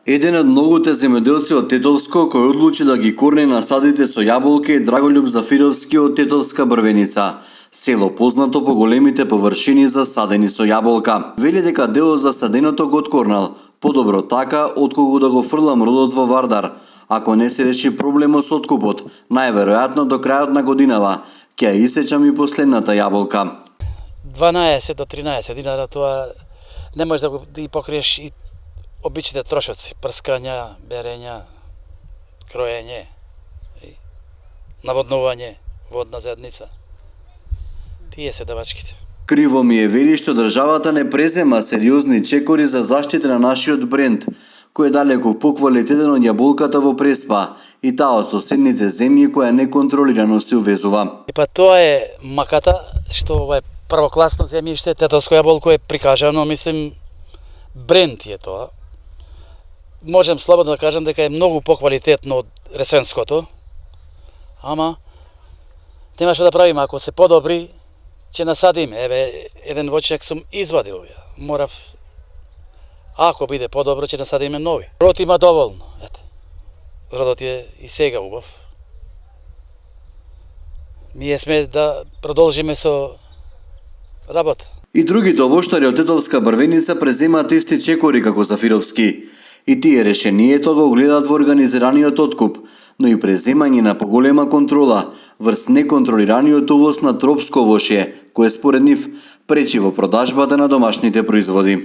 Еден од многуте земјоделци од Тетовско кој одлучи да ги корни насадите со јаболки е Драголюб Зафировски од Тетовска Брвеница, село познато по големите површини засадени со јаболка. Вели дека дел од засаденото го откорнал, подобро така отколку да го фрла мродот во Вардар. Ако не се реши проблемот со откупот, најверојатно до крајот на годинава ќе ја исечам и последната јаболка. 12 до 13 динара тоа не можеш да ги покриеш и обичните трошоци, прскања, берења, кроење, наводнување, водна зедница. Тие се давачките. Криво ми е вели што државата не презема сериозни чекори за заштита на нашиот бренд, кој е далеку поквалитетен од јаболката во Преспа и таа од соседните земји која неконтролирано се увезува. Па тоа е маката што ова е првокласно земјиште, Тетовско јаболко е прикажано, мислим, бренд е тоа. Можем слободно да кажам дека е многу поквалитетно од ресенското, ама нема што да правиме, ако се подобри, ќе насадиме. Еве, еден воќак сум извадил ја. Морав, ако биде подобро, ќе насадиме нови. Род има доволно, ете. Родот е и сега убав. Ние сме да продолжиме со работа. И другите овоштари од Тетовска Брвеница преземаат исти чекори како Зафировски. И тие решението го гледаат во организираниот откуп, но и преземање на поголема контрола врз неконтролираниот увоз на тропско овошје, кое според нив пречи во продажбата на домашните производи.